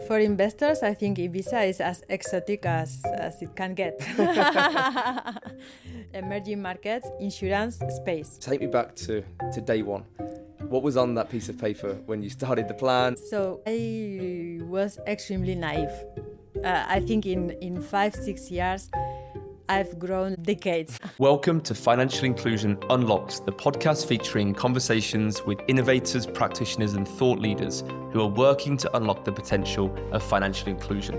For investors, I think IBISA is as exotic as it can get. Emerging markets, insurance, space. Take me back to day one. What was on that piece of paper when you started the plan? So I was extremely naive. I think in 5-6 years, I've grown decades. Welcome to Financial Inclusion Unlocked, the podcast featuring conversations with innovators, practitioners and thought leaders who are working to unlock the potential of financial inclusion.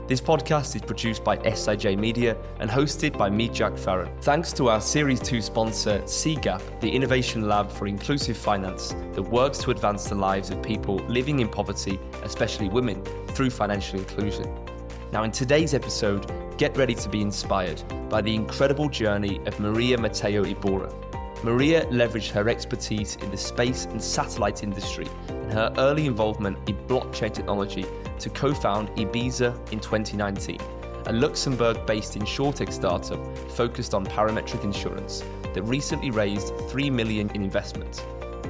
This podcast is produced by SIJ Media and hosted by me, Jack Farron. Thanks to our Series 2 sponsor, CGAP, the innovation lab for inclusive finance that works to advance the lives of people living in poverty, especially women, through financial inclusion. Now, in today's episode, get ready to be inspired by the incredible journey of Mateo Iborra. Maria leveraged her expertise in the space and satellite industry and her early involvement in blockchain technology to co-found IBISA in 2019, a Luxembourg-based insurtech startup focused on parametric insurance that recently raised $3 million in investment.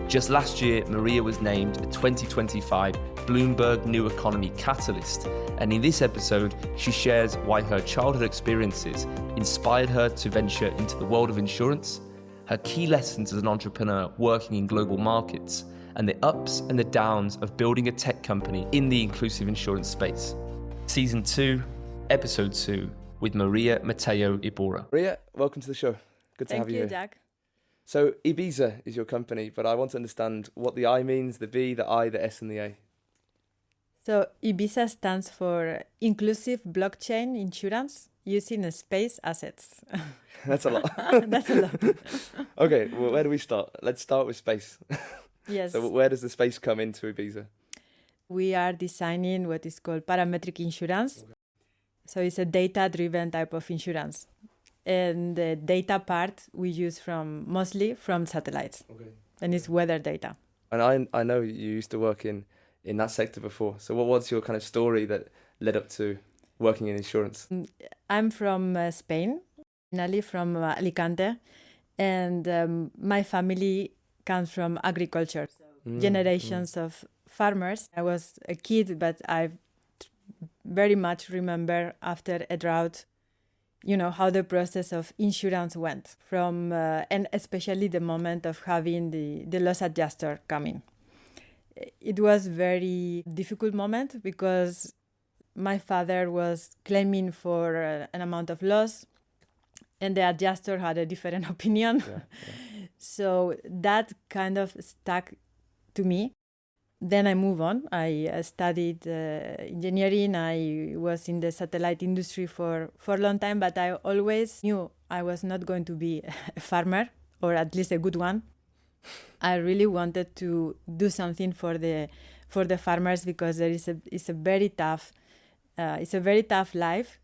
Just last year, Maria was named a 2025 Bloomberg New Economy Catalyst, and in this episode, she shares why her childhood experiences inspired her to venture into the world of insurance, her key lessons as an entrepreneur working in global markets, and the ups and the downs of building a tech company in the inclusive insurance space. Season 2, Episode 2, with Mateo Iborra. Maria, welcome to the show. Good to have you here. Thank you, Jack. So IBISA is your company, but I want to understand what the I means, the B, the I, the S and the A. So IBISA stands for Inclusive Blockchain Insurance Using Space Assets. That's a lot. That's a lot. Okay, well, where do we start? Let's start with space. Yes. So where does the space come into IBISA? We are designing what is called parametric insurance. Okay. So it's a data-driven type of insurance. And the data part we use mostly from satellites. Okay. And it's weather data. And I know you used to work in that sector before. So what's your kind of story that led up to working in insurance? I'm from Spain, originally from Alicante. And my family comes from agriculture. Generations of farmers. I was a kid, but I very much remember after a drought, how the process of insurance went from, and especially the moment of having the loss adjuster coming. It was very difficult moment because my father was claiming for an amount of loss and the adjuster had a different opinion. Yeah. So that kind of stuck to me. Then I moved on. I studied engineering. I was in the satellite industry for a long time, but I always knew I was not going to be a farmer, or at least a good one. I really wanted to do something for the farmers because it's a very tough life,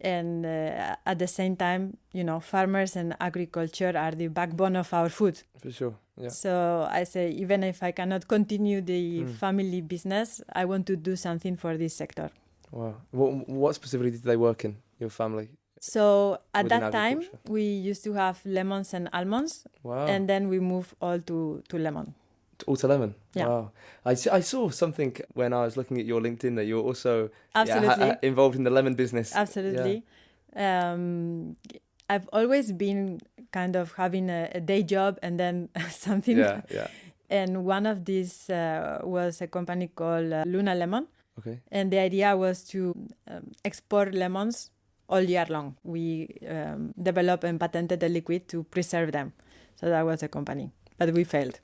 and at the same time, farmers and agriculture are the backbone of our food. For sure. Yeah. So I say, even if I cannot continue the family business, I want to do something for this sector. Wow. What specifically did they work in, your family? So at that time, we used to have lemons and almonds. Wow. And then we moved all to lemon. All to lemon? Yeah. Wow. I saw something when I was looking at your LinkedIn that you're also involved in the lemon business. Absolutely. Yeah. I've always been kind of having a day job and then something. Yeah, yeah. And one of these was a company called Luna Lemon. Okay. And the idea was to export lemons all year long. We developed and patented a liquid to preserve them. So that was a company. But we failed.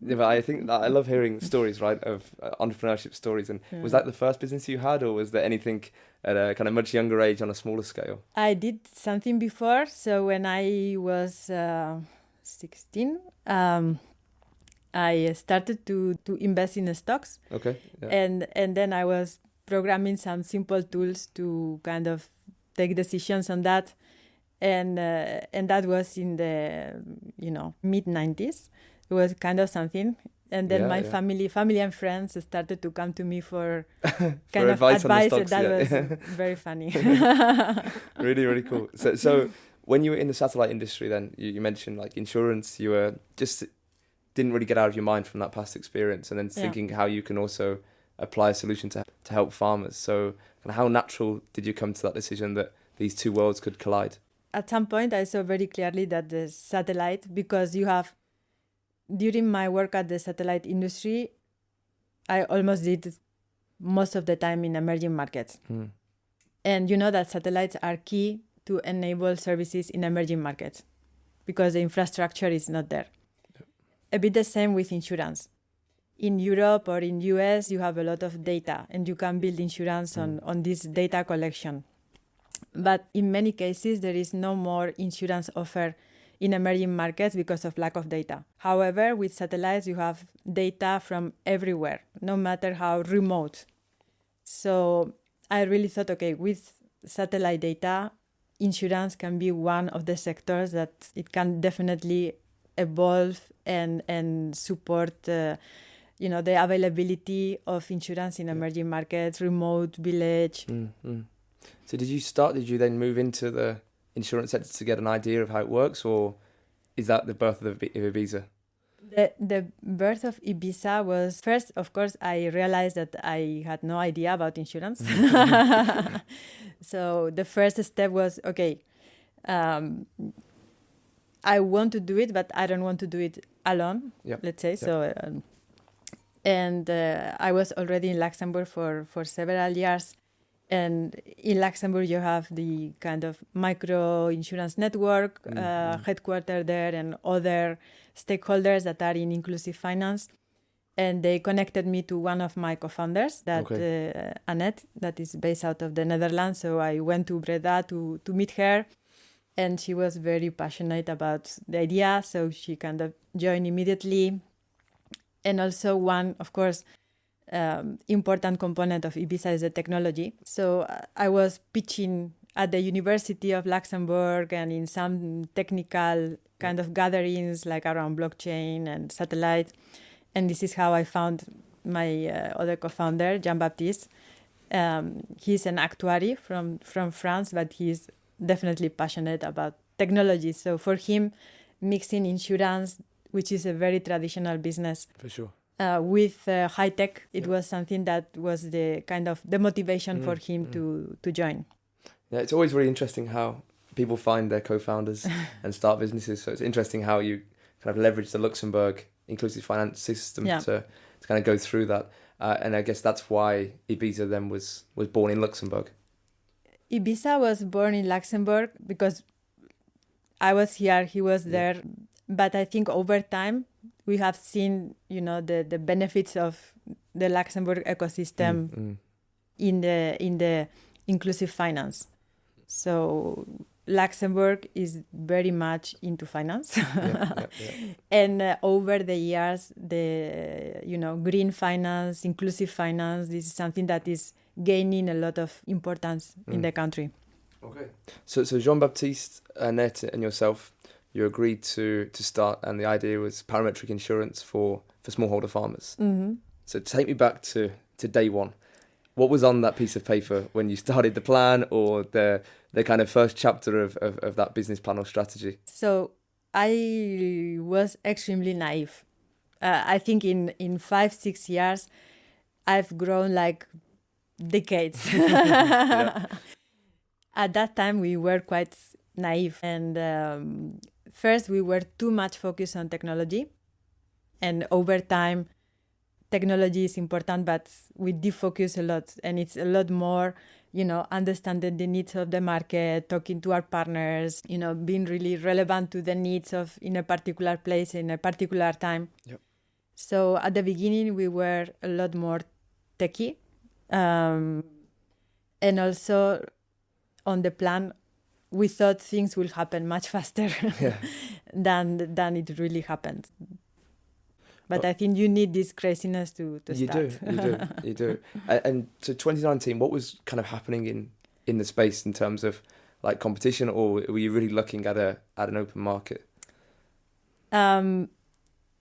Yeah, but I think I love hearing stories, right, of entrepreneurship stories. And was that the first business you had, or was there anything at a kind of much younger age on a smaller scale? I did something before. So when I was 16, I started to invest in stocks. Okay. Yeah. And then I was programming some simple tools to kind of take decisions on that. And that was in the mid-90s. It was kind of something. And then my family and friends started to come to me for kind of advice. That was very funny. Really, really cool. So when you were in the satellite industry, then you mentioned like insurance. You were just didn't really get out of your mind from that past experience, and then thinking how you can also apply a solution to help farmers. So how natural did you come to that decision that these two worlds could collide? At some point, I saw very clearly that the satellite, because you have, during my work at the satellite industry, I almost did most of the time in emerging markets. And you know that satellites are key to enable services in emerging markets because the infrastructure is not there. A bit the same with insurance. In Europe or in US, you have a lot of data and you can build insurance on this data collection. But in many cases, there is no more insurance offer in emerging markets because of lack of data. However, with satellites, you have data from everywhere, no matter how remote. So I really thought, okay, with satellite data, insurance can be one of the sectors that it can definitely evolve and support the availability of insurance in emerging markets, remote, village. So did you then move into the insurance sector to get an idea of how it works, or is that the birth of IBISA? The birth of IBISA was, first, of course, I realized that I had no idea about insurance. So the first step was, okay, I want to do it, but I don't want to do it alone, let's say. So, I was already in Luxembourg for several years. And in Luxembourg, you have the kind of micro insurance network, headquartered there, and other stakeholders that are in inclusive finance. And they connected me to one of my co-founders, Annette, that is based out of the Netherlands. So I went to Breda to meet her. And she was very passionate about the idea. So she kind of joined immediately. And also one, of course, important component of IBISA is the technology. So I was pitching at the University of Luxembourg and in some technical kind of gatherings like around blockchain and satellite. And this is how I found my other co-founder, Jean-Baptiste. He's an actuary from France, but he's definitely passionate about technology. So for him, mixing insurance, which is a very traditional business, for sure, with high tech, it was something that was the kind of the motivation for him to join. Yeah, it's always really interesting how people find their co-founders and start businesses. So it's interesting how you kind of leverage the Luxembourg inclusive finance system to kind of go through that. And I guess that's why IBISA then was born in Luxembourg. IBISA was born in Luxembourg because I was here, he was there. But I think over time, we have seen, the benefits of the Luxembourg ecosystem in the inclusive finance. So Luxembourg is very much into finance. And over the years, the green finance, inclusive finance, this is something that is gaining a lot of importance in the country. Okay. So Jean-Baptiste, Annette, and yourself, you agreed to start, and the idea was parametric insurance for smallholder farmers. So take me back to day one. What was on that piece of paper when you started the plan, or the kind of first chapter of that business plan or strategy? So I was extremely naive. I think in 5-6 years, I've grown like decades. At that time, we were quite naive. And first, we were too much focused on technology. And over time, technology is important, but we defocus a lot. And it's a lot more, understanding the needs of the market, talking to our partners, being really relevant to the needs of in a particular place, in a particular time. Yep. So at the beginning, we were a lot more techie. And also on the plan, we thought things will happen much faster than it really happened. But I think you need this craziness to start. You do. And so 2019, what was kind of happening in the space in terms of like competition, or were you really looking at an open market?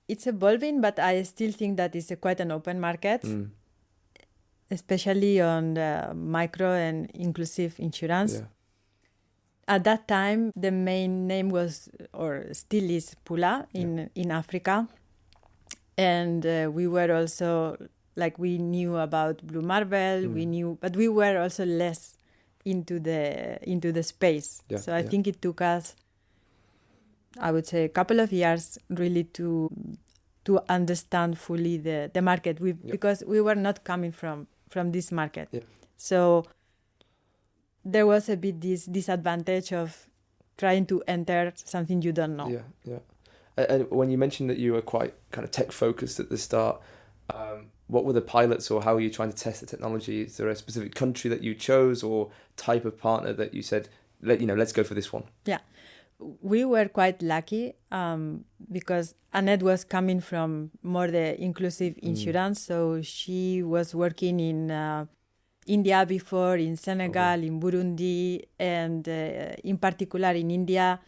It's evolving, but I still think that it's quite an open market, especially on the micro and inclusive insurance. Yeah. At that time, the main name was, or still is, Pula in Africa. And we were also Like we knew about Blue Marble, but we were also less into the space. Yeah, so I think it took us, I would say, a couple of years really to understand fully the market. Because we were not coming from this market. Yeah. So there was a bit this disadvantage of trying to enter something you don't know. Yeah. And when you mentioned that you were quite kind of tech focused at the start, what were the pilots, or how were you trying to test the technology? Is there a specific country that you chose or type of partner that you said, let's go for this one? Yeah, we were quite lucky because Annette was coming from more the inclusive insurance. So she was working in India before, in Senegal, in Burundi, and in particular in India,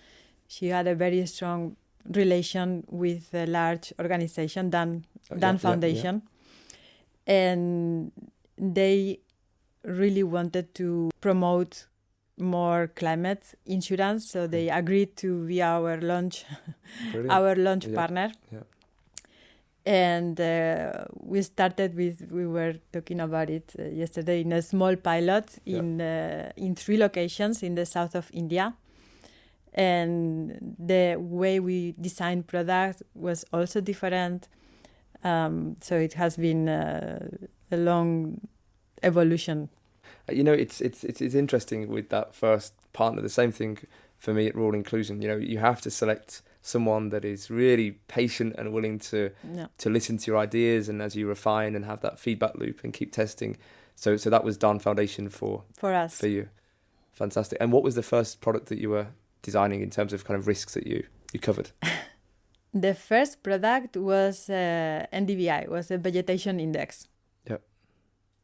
she had a very strong relation with a large organization, Dan Foundation. And they really wanted to promote more climate insurance, so they agreed to be our launch partner. Yeah. And we started we were talking about it yesterday, in a small pilot in 3 locations in the south of India. And the way we designed products was also different. So it has been a long evolution. It's interesting with that first partner. The same thing for me at Rural Inclusion. You have to select someone that is really patient and willing to listen to your ideas, and as you refine and have that feedback loop and keep testing. So that was Dan Foundation for us. For you. Fantastic. And what was the first product that you were designing in terms of kind of risks that you covered? The first product was NDVI, was a vegetation index. Yep.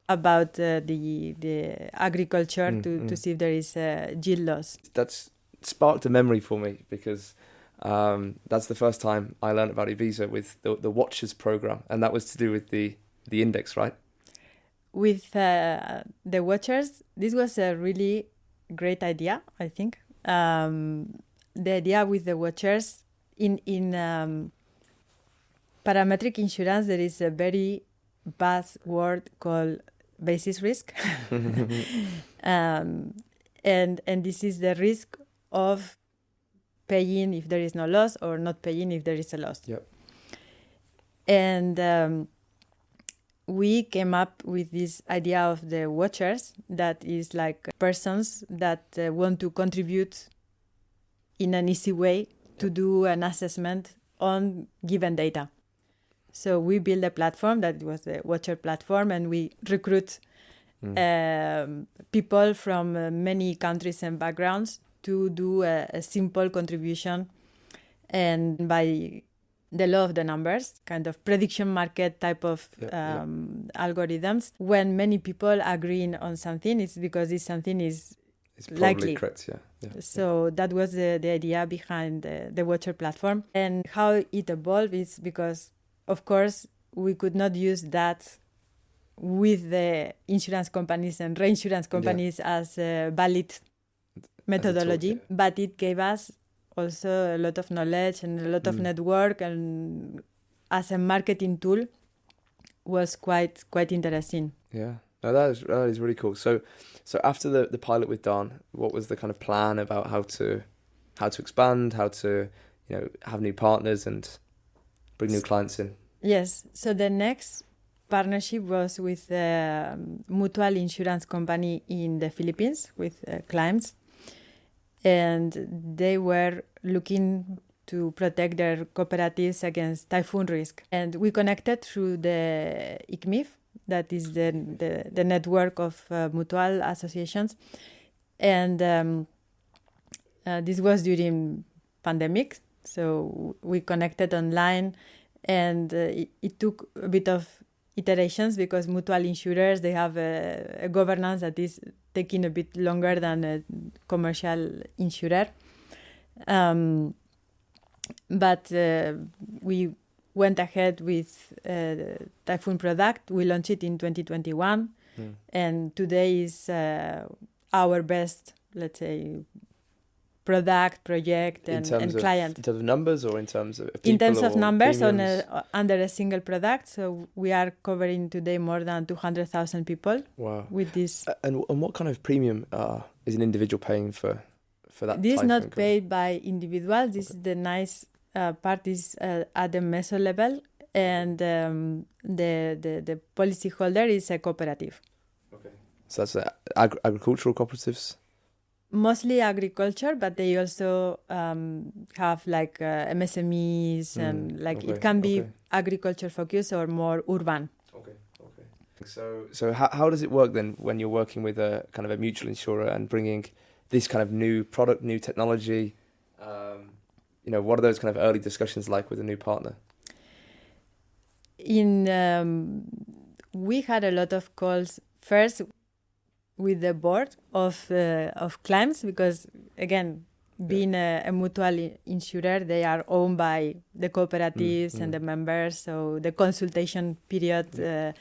About the agriculture to see if there is yield loss. That's sparked a memory for me, because that's the first time I learned about IBISA with the Watchers program, and that was to do with the index, right? With the Watchers, this was a really great idea, I think. The idea with the Watchers, in parametric insurance, there is a very bad word called basis risk. And this is the risk of paying if there is no loss, or not paying if there is a loss. Yep. And we came up with this idea of the Watchers, that is like persons that want to contribute in an easy way to do an assessment on given data. So we built a platform that was the Watcher platform, and we recruit people from many countries and backgrounds to do a simple contribution. And by the law of the numbers, kind of prediction market type of algorithms, when many people agree on something, it's because this something is likely. Correct, yeah. So that was the idea behind the Watcher platform. And how it evolved is because, of course, we could not use that with the insurance companies and reinsurance companies as a valid methodology, but it gave us also a lot of knowledge and a lot of network, and as a marketing tool was quite interesting. Yeah. No, that is really cool. So after the pilot with Dan, what was the kind of plan about how to expand, how to have new partners and bring new clients in? Yes. So the next partnership was with a mutual insurance company in the Philippines with clients, and they were looking to protect their cooperatives against typhoon risk. And we connected through the ICMIF, that is the network of mutual associations. And this was during pandemic, so we connected online, and it took a bit of iterations, because mutual insurers, they have a governance that is taking a bit longer than a commercial insurer. But we went ahead with Typhoon product. We launched it in 2021, and today is our best, let's say, product, project, and client. In terms of numbers or in terms of people? In terms of numbers under a single product. So we are covering today more than 200,000 people. Wow. With this. And what kind of premium is an individual paying for that? This is not paid by individuals. This is the nice part is at the meso level, and the policy holder is a cooperative. Okay. So that's agricultural cooperatives? Mostly agriculture, but they also have like MSMEs and like it can be agriculture focused or more urban. Okay. So how does it work then when you're working with a kind of a mutual insurer and bringing this kind of new product, new technology? What are those kind of early discussions like with a new partner? We had a lot of calls first with the board of clients, because again, being a mutual insurer, they are owned by the cooperatives and the members, so the consultation period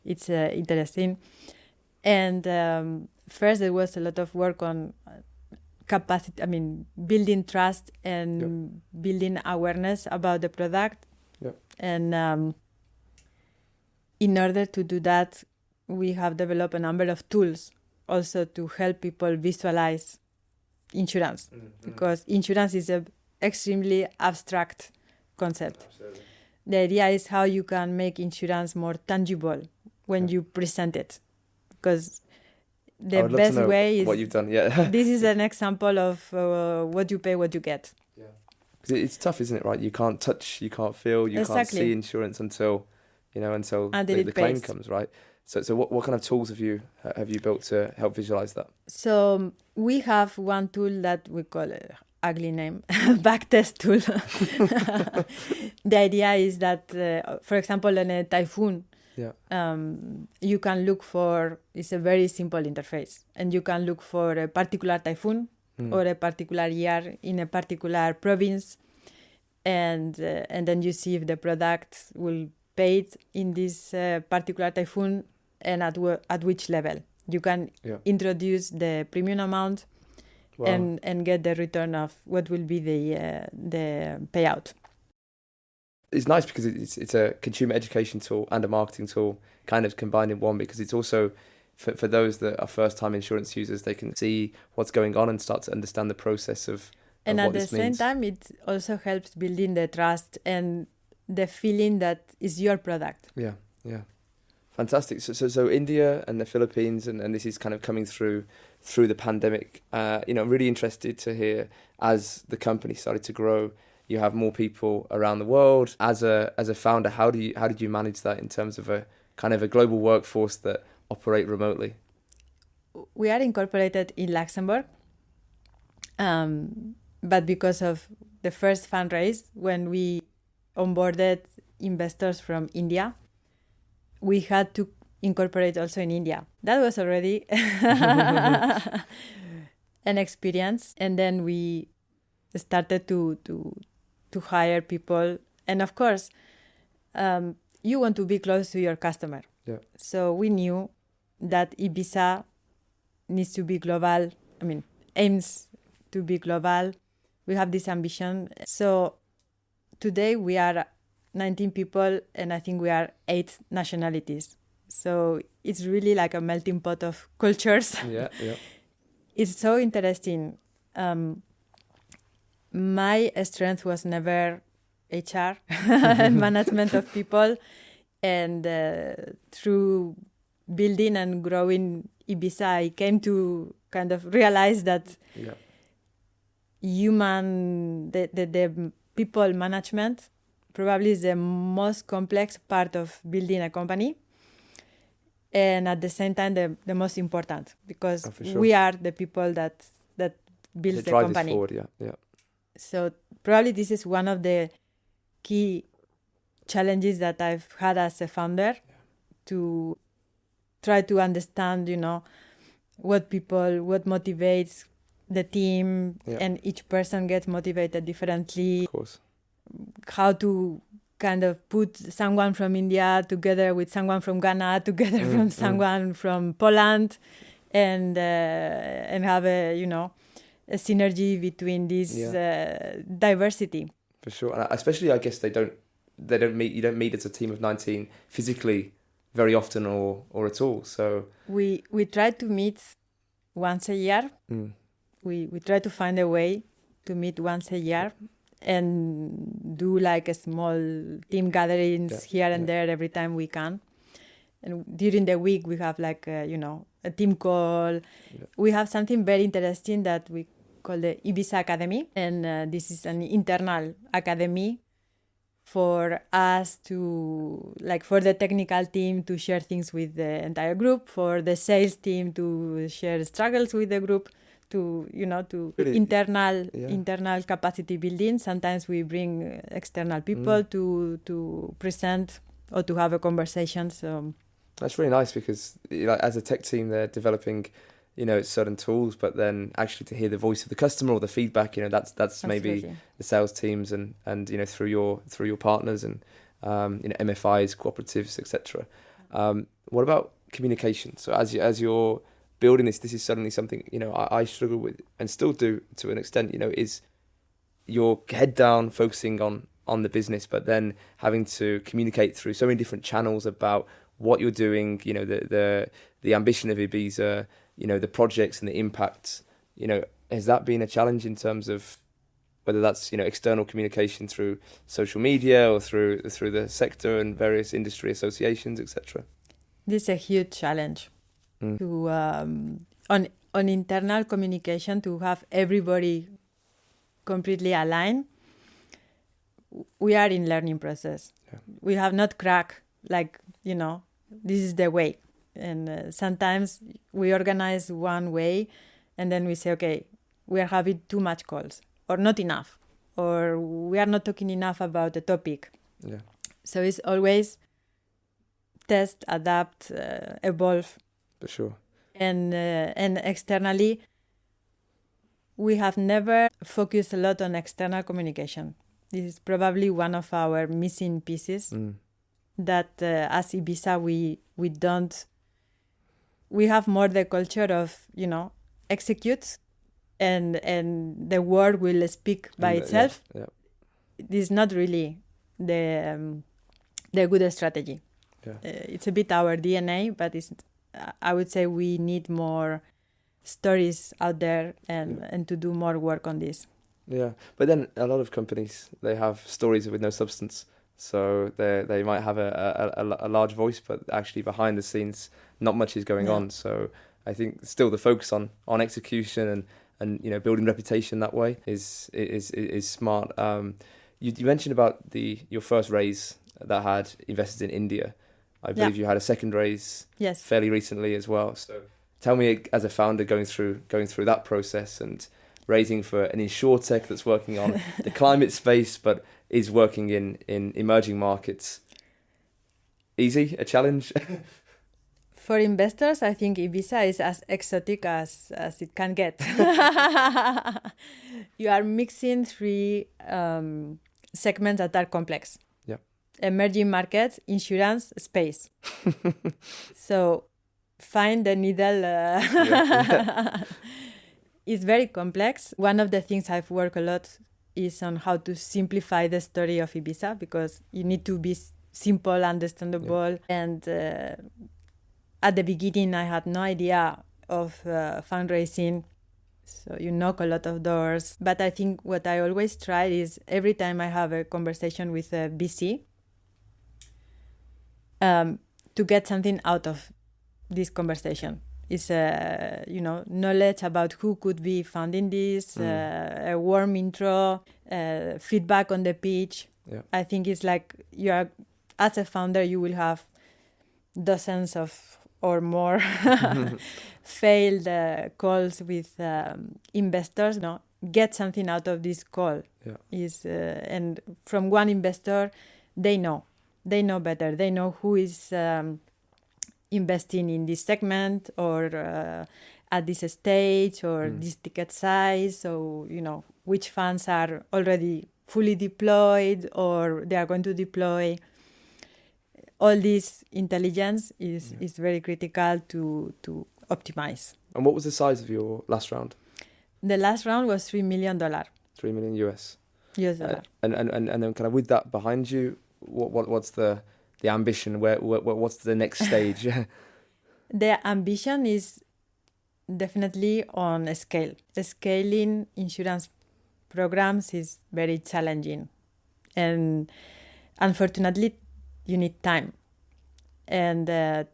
it's interesting. And first there was a lot of work on capacity, building trust and building awareness about the product. And in order to do that, we have developed a number of tools also to help people visualize insurance, because insurance is an extremely abstract concept. Absolutely. The idea is how you can make insurance more tangible when you present it, because the best way is what you've done. Yeah, this is an example of what you pay, what you get. Yeah, because it's tough, isn't it? Right, you can't touch, you can't feel, you can't see insurance until the claim comes, right? So what kind of tools have you built to help visualize that? So we have one tool that we call ugly name, backtest tool. The idea is that, for example, in a typhoon, you can look for, it's a very simple interface, and you can look for a particular typhoon or a particular year in a particular province, and then you see if the product will pay it in this particular typhoon and at which level. You can introduce the premium amount and get the return of what will be the payout. It's nice because it's a consumer education tool and a marketing tool kind of combined in one, because it's also for those that are first-time insurance users, they can see what's going on and start to understand the process of and what at the this same means. time, it also helps building the trust and the feeling that it's your product. Yeah. Fantastic. So India and the Philippines, and this is kind of coming through the pandemic. I'm really interested to hear, as the company started to grow, you have more people around the world. As a founder, how did you manage that in terms of a kind of a global workforce that operate remotely? We are incorporated in Luxembourg, but because of the first fundraise, when we onboarded investors from India, we had to incorporate also in India. That was already an experience. And then we started to hire people. And of course, you want to be close to your customer. Yeah. So we knew that IBISA needs to be global, aims to be global. We have this ambition. So today we are 19 people, and I think we are 8 nationalities. So it's really like a melting pot of cultures. Yeah. It's so interesting. My strength was never HR and management of people. And through building and growing IBISA, I came to kind of realize that the people management probably is the most complex part of building a company, and at the same time the most important, because we are the people that builds the company. Forward, yeah. So probably this is one of the key challenges that I've had as a founder, to try to understand, what motivates the team, and each person gets motivated differently. Of course. How to kind of put someone from India together with someone from Ghana, together from someone from Poland, and have a synergy between this diversity. For sure, and especially I guess they don't meet. You don't meet as a team of 19 physically very often or at all. So we try to meet once a year. We try to find a way to meet once a year and do like a small team gatherings here and there every time we can. And during the week we have like a team call. Yeah. We have something very interesting that we call the IBISA Academy, and this is an internal academy for us to, like, for the technical team to share things with the entire group, for the sales team to share struggles with the group, to really? internal capacity building. Sometimes we bring external people to present or to have a conversation. So that's really nice, because as a tech team they're developing certain tools, but then actually to hear the voice of the customer or the feedback, that's Absolutely. Maybe the sales teams and through your partners and MFIs, cooperatives, etc. What about communication? So as you're building this is suddenly something I struggle with and still do to an extent. Is your head down focusing on the business, but then having to communicate through so many different channels about what you're doing. The ambition of IBISA. The projects and the impacts, has that been a challenge in terms of whether that's, external communication through social media or through the sector and various industry associations, etc.? This is a huge challenge to on internal communication, to have everybody completely aligned. We are in learning process. Yeah. We have not cracked, this is the way. And sometimes we organize one way and then we say, okay, we are having too much calls or not enough, or we are not talking enough about the topic. Yeah. So it's always test, adapt, evolve. For sure. And externally, we have never focused a lot on external communication. This is probably one of our missing pieces that as IBISA we don't. We have more the culture of, execute and the word will speak by itself. Yeah. This is not really the good strategy. Yeah. It's a bit our DNA, but I would say we need more stories out there and to do more work on this. Yeah, but then a lot of companies, they have stories with no substance. So they might have a large voice, but actually behind the scenes, not much is going on. So I think still the focus on execution and building reputation that way is smart. You mentioned about your first raise that had investors in India. I believe you had a second raise fairly recently as well. So tell me, as a founder, going through that process and raising for an insurtech that's working on the climate space, but is working in emerging markets. Easy? A challenge? For investors, I think IBISA is as exotic as it can get. You are mixing three segments that are complex. Yeah. Emerging markets, insurance, space. So find the needle. It's very complex. One of the things I've worked a lot is on how to simplify the story of IBISA, because you need to be simple, understandable. Yeah. And at the beginning, I had no idea of fundraising. So you knock a lot of doors. But I think what I always try is every time I have a conversation with a VC, to get something out of this conversation. It's knowledge about who could be funding this, a warm intro, feedback on the pitch. Yeah. I think it's like as a founder, you will have dozens of or more failed calls with investors. Get something out of this call. Yeah. And from one investor, they know better. They know who is investing in this segment or at this stage or this ticket size. So, which funds are already fully deployed or they are going to deploy. All this intelligence is very critical to optimize. And what was the size of your last round? The last round was $3 million. $3 million US. US dollar. And then kind of with that behind you, what's the ambition? What's the next stage? The ambition is definitely on a scale. Scaling insurance programs is very challenging. And unfortunately, you need time. And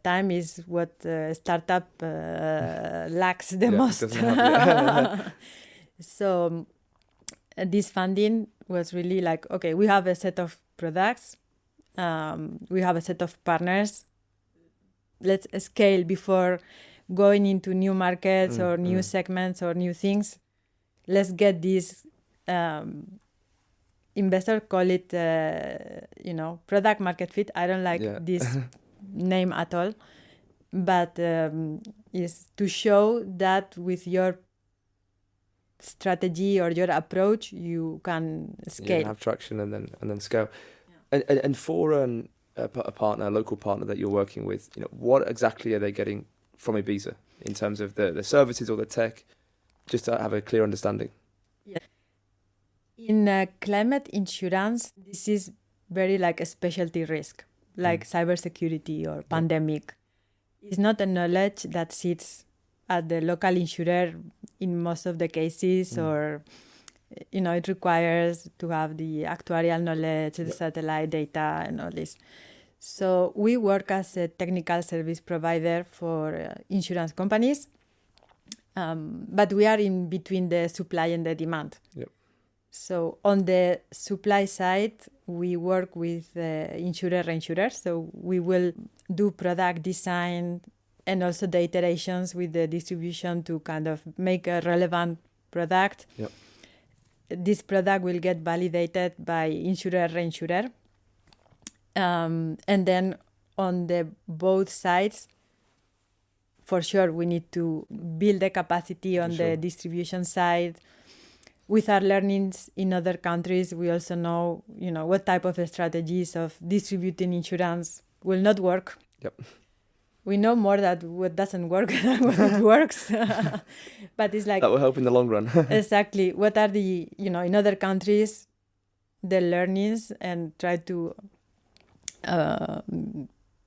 time is what startup lacks the most. So this funding was really like, okay, we have a set of products. We have a set of partners. Let's scale before going into new markets or new segments or new things. Let's get these, investors call it, product market fit. I don't like this name at all. But is to show that with your strategy or your approach, you can scale. You have traction and then scale. Yeah. And for a partner, a local partner that you're working with, what exactly are they getting from IBISA in terms of the services or the tech, just to have a clear understanding? Yeah. In climate insurance, this is very like a specialty risk, like cybersecurity or pandemic. It's not a knowledge that sits at the local insurer in most of the cases, or it requires to have the actuarial knowledge, the satellite data, and all this. So we work as a technical service provider for insurance companies, but we are in between the supply and the demand. Yep. So on the supply side, we work with insurer-reinsurers. So we will do product design and also the iterations with the distribution to kind of make a relevant product. Yep. This product will get validated by insurer-reinsurer. And then on the both sides, for sure, we need to build the capacity on the distribution side. With our learnings in other countries, we also know, what type of strategies of distributing insurance will not work. Yep. We know more that what doesn't work than what works. But it's like... That will help in the long run. Exactly. What are the, in other countries, the learnings, and try to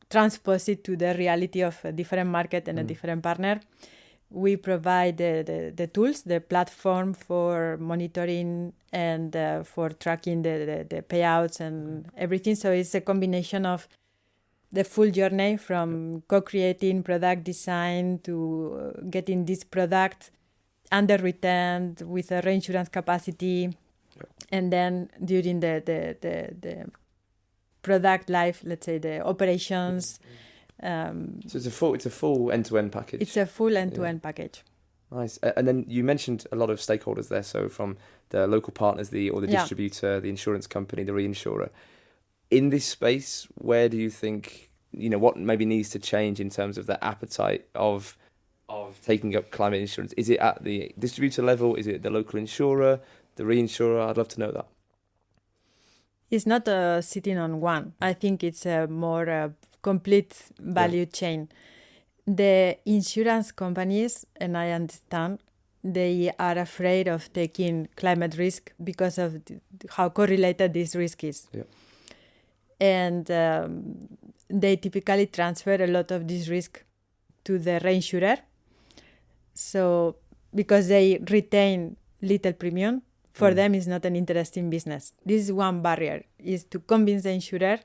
transpose it to the reality of a different market and a different partner. We provide the tools, the platform for monitoring and for tracking the payouts and everything. So it's a combination of the full journey from co-creating product design to getting this product underwritten with a reinsurance capacity. And then during the product life, let's say the operations. So it's a full end-to-end package. It's a full end-to-end package. Nice. And then you mentioned a lot of stakeholders there. So from the local partners, the distributor, the insurance company, the reinsurer. In this space, where do you think, what maybe needs to change in terms of the appetite of taking up climate insurance? Is it at the distributor level? Is it the local insurer, the reinsurer? I'd love to know that. It's not sitting on one. I think it's a more complete value chain. The insurance companies, and I understand, they are afraid of taking climate risk because of how correlated this risk is. Yeah. And they typically transfer a lot of this risk to the reinsurer. So because they retain little premium, for them it's not an interesting business. This is one barrier, is to convince the insurer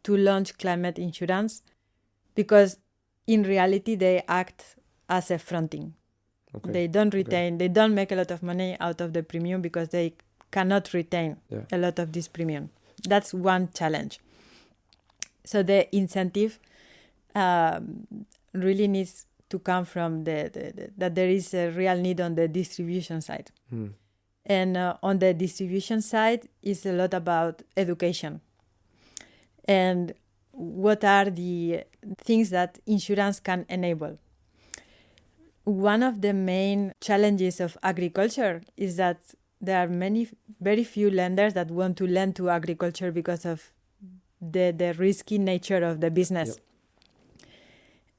to launch climate insurance, because in reality they act as a fronting. Okay. They don't retain, they don't make a lot of money out of the premium because they cannot retain a lot of this premium. That's one challenge. So the incentive really needs to come from that there is a real need on the distribution side. And on the distribution side, it's a lot about education. And what are the things that insurance can enable? One of the main challenges of agriculture is that there are very few lenders that want to lend to agriculture because of the risky nature of the business.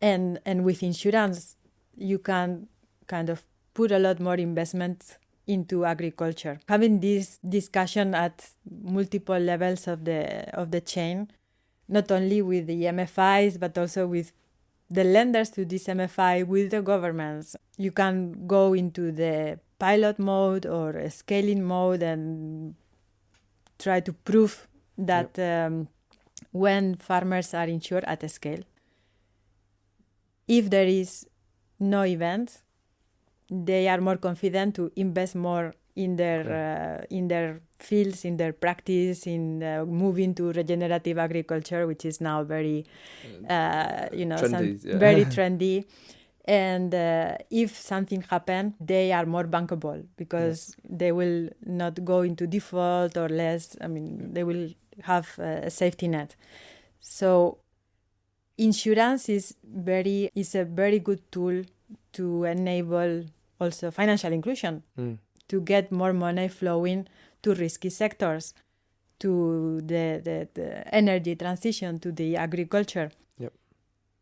Yep. And with insurance, you can kind of put a lot more investment into agriculture. Having this discussion at multiple levels of the chain, not only with the MFIs, but also with the lenders to this MFI, with the governments. You can go into the pilot mode or a scaling mode and try to prove that when farmers are insured at a scale, if there is no event, they are more confident to invest more in their fields, in their practice, in moving to regenerative agriculture, which is now very, trendy, very trendy. And if something happens, they are more bankable because they will not go into default or less. I mean, they will have a safety net. So insurance is a very good tool to enable also financial inclusion, to get more money flowing to risky sectors, to the energy transition, to the agriculture. Yep.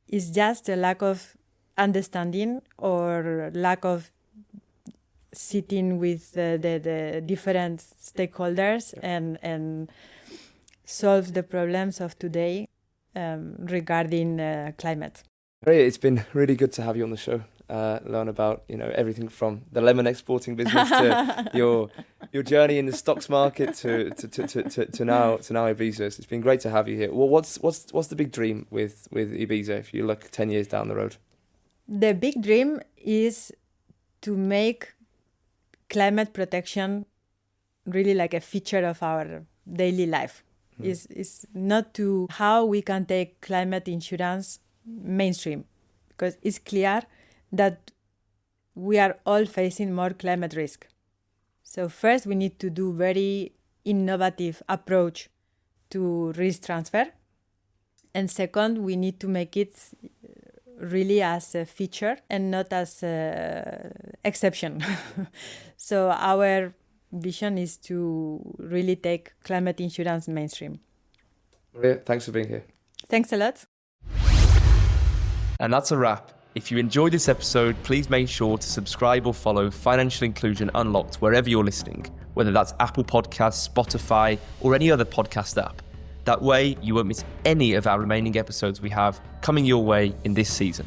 It's just a lack of understanding or lack of sitting with the different stakeholders and solve the problems of today regarding climate. Great, it's been really good to have you on the show. Learn about everything from the lemon exporting business to your journey in the stocks market to now IBISA. So it's been great to have you here. Well, what's the big dream with IBISA if you look 10 years down the road? The big dream is to make climate protection really like a feature of our daily life. Is not to how we can take climate insurance mainstream, because it's clear that we are all facing more climate risk. So first we need to do very innovative approach to risk transfer. And second, we need to make it really as a feature and not as an exception. So our vision is to really take climate insurance mainstream. Maria, thanks for being here. Thanks a lot. And that's a wrap. If you enjoyed this episode, please make sure to subscribe or follow Financial Inclusion Unlocked wherever you're listening, whether that's Apple Podcasts, Spotify, or any other podcast app. That way, you won't miss any of our remaining episodes we have coming your way in this season.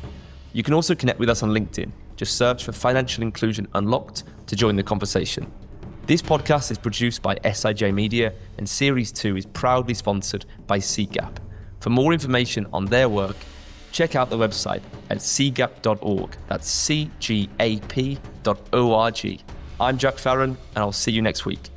You can also connect with us on LinkedIn. Just search for Financial Inclusion Unlocked to join the conversation. This podcast is produced by SIJ Media, and Series 2 is proudly sponsored by CGAP. For more information on their work, check out the website at cgap.org. That's cgap.org. I'm Jack Farron, and I'll see you next week.